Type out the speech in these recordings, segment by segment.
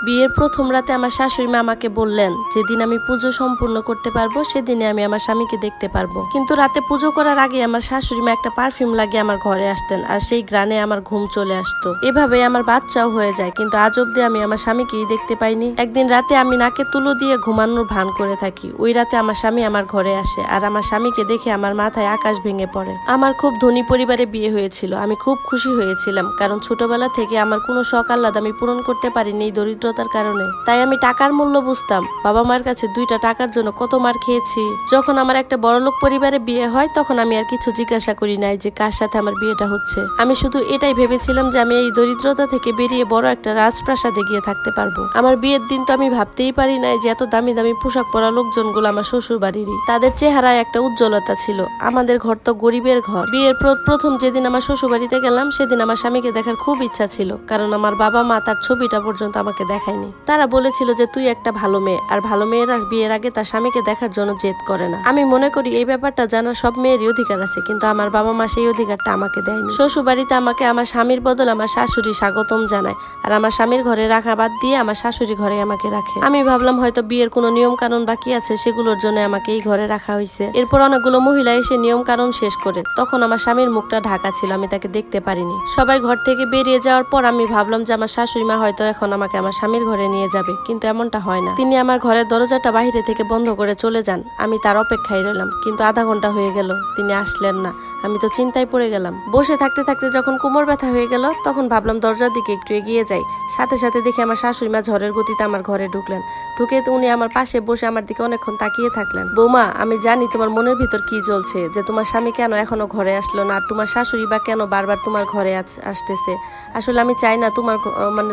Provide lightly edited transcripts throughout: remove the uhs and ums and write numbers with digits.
বিয়ের প্রথম রাতে আমার শাশুড়ি মা আমাকে বললেন, যেদিন আমি পুজো সম্পূর্ণ করতে পারবো সেদিনে আমি আমার স্বামীকে দেখতে পারবো। কিন্তু রাতে পুজো করার আগে আমার শাশুড়ি মা একটা পারফিউম লাগিয়ে আমার ঘরে আসতেন, আর সেই গ্রানে আমার ঘুম চলে আসতো। এভাবে আমার বাচ্চাও হয়ে যায়, কিন্তু আজ অব্দি আমি আমার স্বামীকেই দেখতে পাইনি। একদিন রাতে আমি নাকে তুলো দিয়ে ঘুমানোর ভান করে থাকি। ওই রাতে আমার স্বামী আমার ঘরে আসে, আর আমার স্বামীকে দেখে আমার মাথায় আকাশ ভেঙে পড়ে। আমার খুব ধনী পরিবারে বিয়ে হয়েছিল, আমি খুব খুশি হয়েছিলাম, কারণ ছোটবেলা থেকে আমার কোনো শখ আহ্লাদ আমি পূরণ করতে পারিনি এই দরিদ্রতার কারণে। তাই আমি টাকার মূল্য বুঝতাম। বাবা মার কাছে 2টা টাকার জন্য কত মার খেয়েছি। যখন আমার একটা বড়লোক পরিবারে বিয়ে হয়, তখন আমি আর কিছু জিজ্ঞাসা করি নাই যে কার সাথে আমার বিয়েটা হচ্ছে। আমি শুধু এটাই ভেবেছিলাম যে আমি এই দরিদ্রতা থেকে বেরিয়ে বড় একটা রাজপ্রাসাদে গিয়ে থাকতে পারবো। আমার বিয়ের দিন তো আমি ভাবতেই পারি নাই যে এত দামি দামি পোশাক পরা লোকজনগুলো আমার শ্বশুর বাড়িরই। তাদের চেহারায় একটা উজ্জ্বলতা ছিল। আমাদের ঘর তো গরিবের ঘর। বিয়ের প্রথম যেদিন আমার শ্বশুর বাড়িতে গেলাম, সেদিন আমার স্বামীকে দেখার খুব ইচ্ছা ছিল, কারণ আমার বাবা মা তার ছবিটা পর্যন্ত আমাকে দেখায়নি। তারা বলেছিল যে তুই একটা ভালো মেয়ে, আর ভালো মেয়েরা বিয়ের আগে তার স্বামীকে দেখার জন্য জেদ করে না। আমি মনে করি এই ব্যাপারটা জানার সব মেয়েরই অধিকার আছে, কিন্তু আমার বাবা মা সেই অধিকারটা আমাকে দেয়নি। শ্বশুর বাড়িতে আমাকে আমার স্বামীর বদলে আমার শাশুড়ি স্বাগতম জানায়, আর আমার স্বামীর ঘরে রাখা বাদ দিয়ে আমার শাশুড়ি ঘরে আমাকে রাখে। আমি ভাবলাম হয়তো বিয়ের কোনো নিয়ম কানুন বাকি আছে, সেগুলোর জন্য আমাকে এই ঘরে রাখা হয়েছে। এরপর অনেকগুলো মহিলা এসে নিয়ম কানুন শেষ করে। তখন আমার স্বামীর মুখটা ঢাকা ছিল, আমি তাকে দেখতে পারিনি। সবাই ঘর থেকে বেরিয়ে যাওয়ার পর আমি ভাবলাম যে আমার শাশুড়ি মা হয়তো এখন আমাকে আমার স্বামীর ঘরে নিয়ে যাবে, কিন্তু এমনটা হয় না। তিনি আমার ঘরের দরজাটা বাহিরে থেকে বন্ধ করে চলে যান। আমি তার অপেক্ষায় রইলাম, কিন্তু আধা ঘন্টা হয়ে গেল, তিনি আসলেন না। আমি তো চিন্তায় পড়ে গেলাম। বসে থাকতে থাকতে যখন কোমর ব্যথা হয়ে গেল, তখন ভাবলাম দরজার দিকে একটু এগিয়ে যাই। সাথে সাথে দেখি আমার শাশুড়ি মা ঝড়ের গতিতে আমার ঘরে ঢুকলেন। ঢুকে উনি আমার পাশে বসে আমার দিকে অনেকক্ষণ তাকিয়ে থাকলেন। বৌমা, আমি জানি তোমার মনের ভিতর কি চলছে, যে তোমার স্বামী কেন এখনো ঘরে আসলো না, আর তোমার শাশুড়ি বা কেন বারবার তোমার ঘরে আসতেছে। আসলে আমি চাই না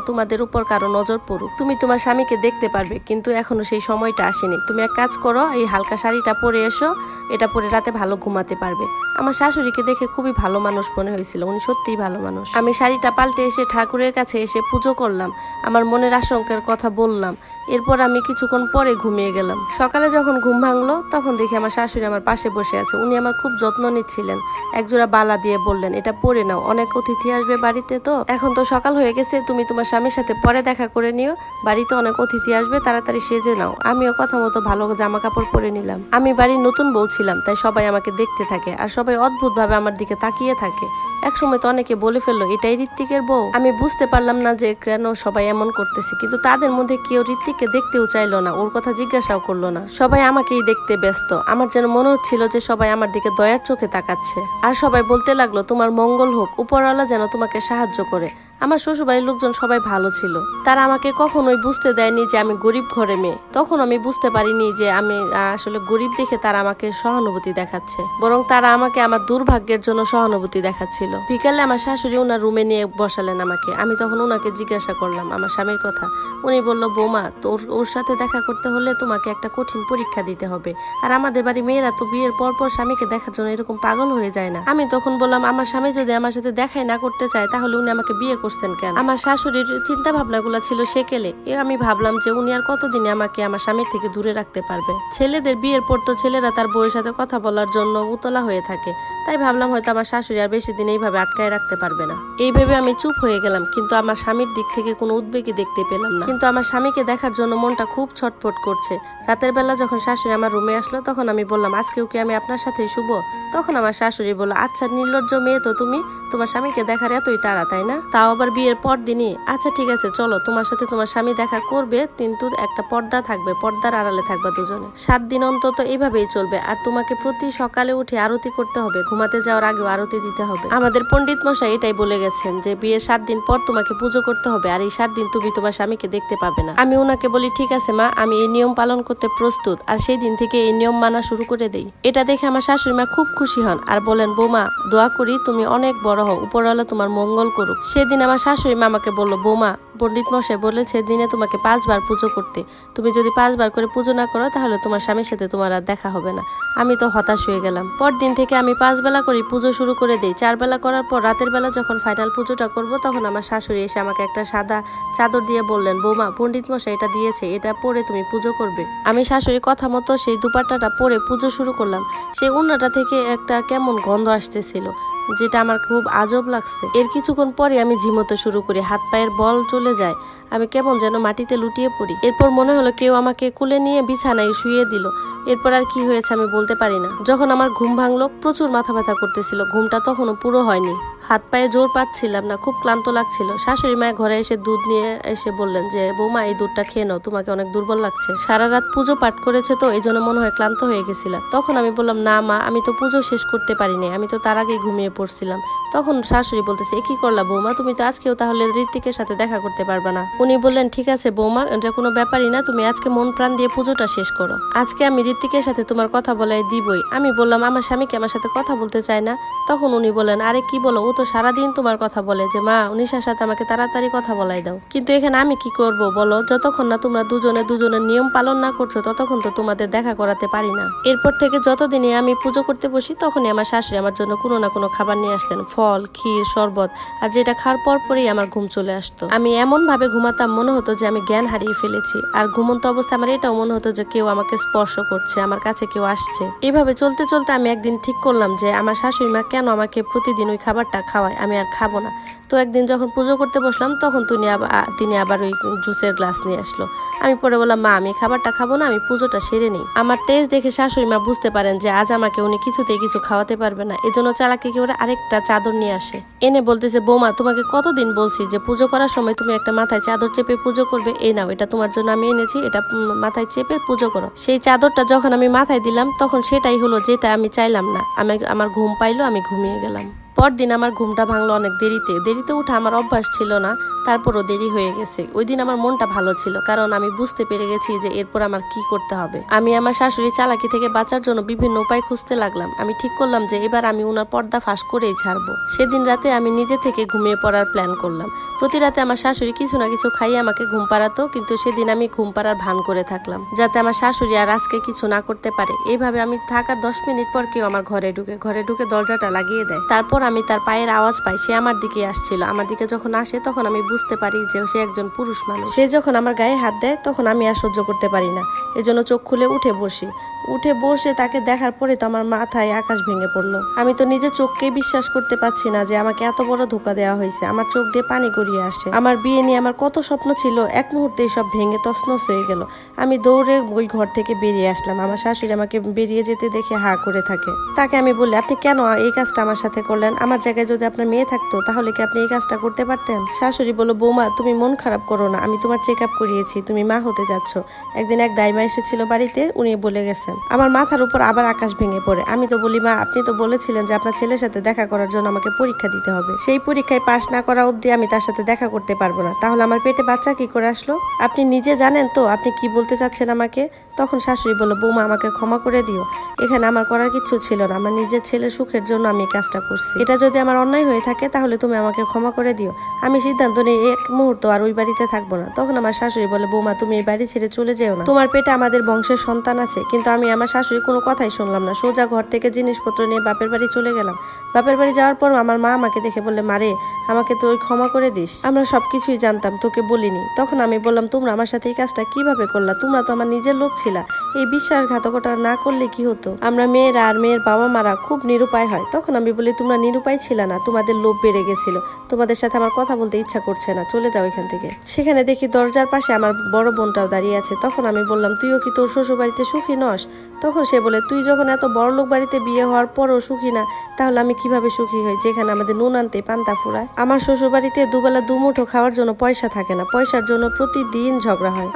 তোমাদের উপর কারো নজর পড়ুক। তুমি তোমার স্বামীকে দেখতে পারবে, কিন্তু এখনো সেই সময়টা আসেনি। তুমি এক কাজ করো, এই হালকা শাড়িটা পরে এসো, এটা পরে রাতে ভালো ঘুমাতে পারবে। আমার শাশুড়িকে দেখে খুবই ভালো মানুষ মনে হয়েছিল, উনি সত্যিই ভালো মানুষ। আমি শাড়িটা পাল্টে এসে ঠাকুরের কাছে এসে পুজো করলাম, আমার মনের আশঙ্কার কথা বললাম। এরপর আমি কিছুক্ষণ পরে ঘুমিয়ে গেলাম। সকালে যখন ঘুম ভাঙলো, তখন দেখি আমার শাশুড়ি আমার পাশে বসে আছে। উনি আমার খুব যত্ন নিচ্ছিলেন। একজোড়া বালা দিয়ে বললেন, এটা পরে নাও, অনেক অতিথি আসবে বাড়িতে, তো এখন তো সকাল হয়ে গেছে, তুমি তোমার স্বামীর সাথে পরে দেখা করে নিও, বাড়িতে অনেক অতিথি আসবে, তাড়াতাড়ি সেজে নাও। আমিও কথা মতো ভালো জামা কাপড় পরে নিলাম। আমি বাড়ির নতুন বউ ছিলাম, তাই সবাই আমাকে দেখতে থাকে, আর সবাই অদ্ভুত ভাবে আমার দিকে তাকিয়ে থাকে। একসময় তো অনেকে বলে ফেললো এটাই ঋত্বিকের বউ। আমি বুঝতে পারলাম না যে কেন সবাই এমন করতেছে, কিন্তু তাদের মধ্যে কেউ ঋত্বিককে দেখতেও চাইলো না, ওর কথা জিজ্ঞাসাও করলো না। সবাই আমাকেই দেখতে ব্যস্ত। আমার যেন মনে হচ্ছিল যে সবাই আমার দিকে দয়ার চোখে তাকাচ্ছে, আর সবাই বলতে লাগলো তোমার মঙ্গল হোক, উপরওয়ালা যেন তোমাকে সাহায্য করে। আমার শ্বশুরবাড়ির লোকজন সবাই ভালো ছিল, তারা আমাকে কখনোই বুঝতে দেয়নি যে আমি গরিব ঘরে মেয়ে। তখন আমি বুঝতে পারিনি যে আমি আসলে গরিব দেখে তারা আমাকে সহানুভূতি দেখাচ্ছে, বরং তারা আমাকে আমার দুর্ভাগ্যের জন্য সহানুভূতি দেখাচ্ছিল। বিকালে আমার শাশুড়ি ওনার রুমে নিয়ে বসালেন আমাকে। আমি তখন ওনাকে জিজ্ঞাসা করলাম আমার স্বামীর কথা। উনি বলল, বৌমা, ওর সাথে দেখা করতে হলে তোমাকে একটা কঠিন পরীক্ষা দিতে হবে, আর আমাদের বাড়ি মেয়েরা তো বিয়ের পর স্বামীকে দেখার জন্য এরকম পাগল হয়ে যায় না। আমি তখন বললাম, আমার স্বামী যদি আমার সাথে দেখাই না করতে চায়, তাহলে উনি আমাকে বিয়ে করছেন কেন? আমার শাশুড়ির চিন্তা ভাবনাগুলো ছিল সেকেলে। আমি ভাবলাম যে উনি আর কতদিনে আমাকে আমার স্বামীর থেকে দূরে রাখতে পারবে। ছেলেদের বিয়ের পর তো ছেলেরা তার বউয়ের সাথে কথা বলার জন্য উতলা হয়ে থাকে, তাই ভাবলাম হয়তো আমার শাশুড়ি আর বেশি দিন এইভাবে আটকায় রাখতে পারবে না। এই ভেবে আমি চুপ হয়ে গেলাম, কিন্তু আমার স্বামীর দিক থেকে কোনো উদ্বেগই দেখতে পেলাম না। কিন্তু আমার স্বামীকে দেখার জন্য মনটা খুব ছটফট করছে। রাতের বেলা যখন শাশুড়ি আমার রুমে আসলো, তখন আমি বললাম, আজকেও কি আমি আপনার সাথেই শুভ? তখন আমার শাশুড়ি বলল, আচ্ছা নির্লজ্জ মেয়ে তো তুমি, তোমার স্বামীকে দেখার এতই তাড়া, তাই না? তাও আবার বিয়ের পর দিনই। আচ্ছা ঠিক আছে, চলো, তোমার সাথে তোমার স্বামী দেখা করবে, কিন্তু একটা পর্দা থাকবে, পর্দার আড়ালে থাকবা দুজনে। 7 দিন অন্তত এইভাবেই চলবে, আর তোমাকে প্রতি সকালে উঠে আরতি করতে হবে, ঘুমাতে যাওয়ার আগেও আরতি দিতে হবে। আমাদের পণ্ডিত মশাই এটাই বলে গেছেন যে বিয়ের 7 দিন পর তোমাকে পুজো করতে হবে, আর এই 7 দিন তুমি তোমার স্বামীকে দেখতে পাবে না। আমি ওনাকে বলি, ঠিক আছে মা, আমি এই নিয়ম পালন করতে প্রস্তুত, আর সেই দিন থেকে এই নিয়ম মানা শুরু করে দেই। এটা দেখে আমার শাশুড়ি মা খুব খুশি হন, আর বলেন, বৌমা, দোয়া করি তুমি অনেক বড় হও, উপরওয়ালা তোমার মঙ্গল করুক। সেদিন আমার শাশুড়ি মা আমাকে বলল, বৌমা, পণ্ডিত মশাই বলেছে দিনে তোমাকে 5 বার পুজো করতে, তুমি যদি 5 বার করে পুজো না করো, তাহলে তোমার স্বামীর সাথে তোমার আর দেখা হবে না। আমি তো হতাশ হয়ে গেলাম। পরদিন থেকে আমি 5 বেলা করে পুজো শুরু করে দেই। 4 বেলা করার পর রাতের বেলা যখন ফাইনাল পুজোটা করব, তখন আমার শাশুড়ি এসে আমাকে একটা সাদা চাদর দিয়ে বললেন, বৌমা, পণ্ডিত মশাই এটা দিয়েছে, এটা পরে তুমি পুজো করবে। আমি শাশুড়ির কথা মতো সেই দুপাট্টাটা পরে পুজো শুরু করলাম। সেই উন্নাটা থেকে একটা কেমন গন্ধ আসতেছিল, যেটা আমার খুব আজব লাগছে। এর কিছুক্ষণ পরে আমি ঝিমোতে শুরু করি, হাত পায়ের বল চলে চলে যায়। আমি কেমন যেন মাটিতে লুটিয়ে পড়ি। এরপর মনে হলো কেউ আমাকে কুলে নিয়ে বিছানায় শুয়ে দিল। এরপর আর কি হয়েছে আমি বলতে পারি না। যখন আমার ঘুম ভাঙলো প্রচুর মাথা ব্যথা করতেছিল, ঘুমটা তখনও পুরো হয়নি, হাত পায়ে জোর পাচ্ছিলাম না, খুব ক্লান্ত লাগছিল। শাশুড়ি মায়ের ঘরে এসে দুধ নিয়ে এসে বললেন যে বৌমা এই দুধটা খেয়ে নাও, তোমাকে অনেক দুর্বল লাগছে, সারা রাত পুজো পাঠ করেছে তো এই জন্য মনে হয় ক্লান্ত হয়ে গেছিলা। তখন আমি বললাম না মা, আমি তো পুজো শেষ করতে পারিনি, আমি তো তার আগেই ঘুমিয়ে পড়ছিলাম। তখন শাশুড়ি বলতেছে এ কি করলা বৌমা, তুমি তো আজকেও তাহলে ঋত্বিকের সাথে দেখা করতে পারবে না। উনি বললেন ঠিক আছে বৌমা, এটা কোনো ব্যাপারই না, তুমি আজকে মন প্রাণ দিয়ে পুজোটা শেষ করো, আজকে আমি ঋত্বিকের সাথে তোমার কথা বলাই দিবই। আমি বললাম আমার স্বামীকে আমার সাথে কথা বলতে চায় না। তখন উনি বলেন আরে কি বলো, ও তো সারাদিন তোমার কথা বলে যে মা উনিশার সাথে আমাকে তাড়াতাড়ি কথা বলাই দাও। কিন্তু এখানে আমি কি করব বলো, যতক্ষণ না তোমরা দুজনের নিয়ম পালন না করছো ততক্ষণ তো তোমাদের দেখা করাতে পারি না। এরপর থেকে যতদিনই আমি পুজো করতে বসি তখনই আমার শাশুড়ি আমার জন্য কোনো না কোনো খাবার নিয়ে আসতেন, ফল, ক্ষীর, শরবত, আর যেটা খাওয়ার পরই আমার ঘুম চলে আসতো। আমি এমন ভাবে ঘুমাতাম মনে হতো যে আমি জ্ঞান হারিয়ে ফেলেছি। আর ঘুমন্ত অবস্থায় আমার এটাও মনে হতো যে কেউ আমাকে স্পর্শ করছে, আমার কাছে কেউ আসছে। এভাবে চলতে চলতে আমি একদিন ঠিক করলাম যে আমার শাশুড়ি মা কেন আমাকে প্রতিদিন ওই খাবারটা খাওয়ায়, আমি আর খাবো না। তো একদিন যখন পুজো করতে বসলাম তখন তিনি আবার ওই জুসের গ্লাস নিয়ে আসলো। আমি পরে বললাম মা আমি খাবারটা খাবো না, আমি পুজোটা সেরে নিই। আমার তেজ দেখে শাশুড়ি মা বুঝতে পারেন যে আজ আমাকে উনি কিছুতেই কিছু খাওয়াতে পারবে না, এজন্য চালাকি করে আরেকটা চাদর নিয়ে আসে, এনে বলতেছে বৌমা তোমাকে কতদিন বলছি যে পুজো করার সময় তুমি একটা মাথায় চাদর চেপে পুজো করবে, এই নাও এটা তোমার জন্য আমি এনেছি, এটা মাথায় চেপে পুজো করো। সেই চাদরটা যখন আমি মাথায় দিলাম তখন সেটাই হলো যেটা আমি চাইলাম না। আমার ঘুম পাইলো, আমি ঘুমিয়ে গেলাম। পরদিন আমার ঘুমটা ভাঙলো অনেক দেরিতে উঠা আমার অভ্যাস ছিল না, তারপরও দেরি হয়ে গেছে। ওই দিন আমার মনটা ভালো ছিল কারণ আমি বুঝতে পেরে গেছি যে এরপর আমার কি করতে হবে। আমি আমার শাশুড়ি চালাকি থেকে বাঁচার জন্য বিভিন্ন উপায় খুঁজতে লাগলাম। আমি ঠিক করলাম যে এবার আমি উনার পর্দা ফাঁস করেই ছাড়বো। সেদিন রাতে আমি নিজে থেকে ঘুমিয়ে পড়ার প্ল্যান করলাম। প্রতি রাতে আমার শাশুড়ি কিছু না কিছু খাইয়ে আমাকে ঘুম পাড়াতো, কিন্তু সেদিন আমি ঘুম পাড়ার ভান করে থাকলাম যাতে আমার শাশুড়ি আর আজকে কিছু না করতে পারে। এইভাবে আমি থাকার 10 মিনিট পর কেউ আমার ঘরে ঢুকে দরজাটা লাগিয়ে দেয়। তারপর আমি তার পায়ের আওয়াজ পাই, সে আমার দিকে আসছিল। আমার দিকে যখন আসে তখন আমি বুঝতে পারি যে সে একজন পুরুষ মানুষ। সে যখন আমার গায়ে হাত দেয় তখন আমি আর সহ্য করতে পারি না, এজন্য চোখ খুলে উঠে বসে তাকে দেখার পরে তো আমার মাথায় আকাশ ভেঙে পড়লো। আমি তো নিজে চোখকে বিশ্বাস করতে পারছি না যে আমাকে এত বড় ধোকা দেওয়া হয়েছে। আমার চোখ দিয়ে পানি গড়িয়ে আসে। আমার বিয়ে নিয়ে আমার কত স্বপ্ন ছিল এক মুহূর্তেই সব ভেঙে তছনছ হয়ে গেল। আমি দৌড়ে ওই ঘর থেকে বেরিয়ে আসলাম। আমার শাশুড়ি আমাকে বেরিয়ে যেতে দেখে হা করে থাকে। তাকে আমি বলি আপনি কেন এই কাজটা আমার সাথে করলেন, আমার জায়গায় যদি আপনার মেয়ে থাকতো তাহলে কি আপনি এই কাজটা করতে পারতেন? শাশুড়ি বলল বৌমা তুমি মন খারাপ করো না, আমি তোমার চেক আপ করিয়েছি, তুমি মা হতে যাচ্ছ। একদিন এক দাইমা এসেছিল বাড়িতে, উনি বলে গেছেন। আমার মাথার উপর আবার আকাশ ভেঙে পড়ে। আমি তো বলি মা আপনি তো বলেছিলেন যে আপনার ছেলের সাথে দেখা করার জন্য আমাকে পরীক্ষা দিতে হবে, সেই পরীক্ষায় পাশ না করা অবধি আমি তার সাথে দেখা করতে পারবো না, তাহলে আমার পেটে বাচ্চা কি করে আসলো? আপনি নিজে জানেন তো আপনি কি বলতে চাচ্ছেন আমাকে? তখন শাশুড়ি বলল বৌমা আমাকে ক্ষমা করে দিও, এখানে আমার করার কিছু ছিল না, আমার নিজের ছেলের সুখের জন্য আমি কাজটা করছি, এটা যদি আমার অন্যায় হয়ে থাকে তাহলে তুমি আমাকে ক্ষমা করে দিও, আমি সিদ্ধান্ত নিই এক মুহূর্ত আর ওই বাড়িতে থাকবো না। তখন আমার শাশুড়ি বলে বৌমা তুমি এই বাড়ি ছেড়ে চলে যেও না, তোমার পেটে আমাদের বংশের সন্তান আছে। কিন্তু আমি আমার শাশুড়ি কোনো কথাই শুনলাম না, সোজা ঘর থেকে জিনিসপত্র নিয়ে বাপের বাড়ি চলে গেলাম। বাপের বাড়ি যাওয়ার পর আমার মা আমাকে দেখে বললে মারে আমাকে তো ক্ষমা করে দিস, আমরা সবকিছুই জানতাম তোকে বলিনি। তখন আমি বললাম তোমরা আমার সাথে এই কাজটা কিভাবে করলা, তোমরা তো আমার নিজের লোক ছিলা, এই বিশ্বাসঘাতকতা না করলে কি হতো? আমরা মেয়েরা আর মেয়ের বাবা মারা খুব নিরুপায় হয়। তখন আমি বলি তোমরা নিরুপায় ছিল না, তোমাদের লোভ বেড়ে গেছিল, তোমাদের সাথে আমার কথা বলতে ইচ্ছা করছে না, চলে যাও এখান থেকে। সেখানে দেখি দরজার পাশে আমার বড় বোনটাও দাঁড়িয়ে আছে। তখন আমি বললাম তুইও কি তোর শ্বশুর বাড়িতে সুখী নস? তখন সে বলে তুই যখন এত বড় লোক বাড়িতে বিয়ে হওয়ার পরও সুখী না, তাহলে আমি কিভাবে সুখী হই যেখানে আমাদের নুন আনতে পান্তা ফুরায়? আমার শ্বশুর বাড়িতে দুবেলা দুমুঠো খাওয়ার জন্য পয়সা থাকে না, পয়সার জন্য প্রতিদিন ঝগড়া হয়।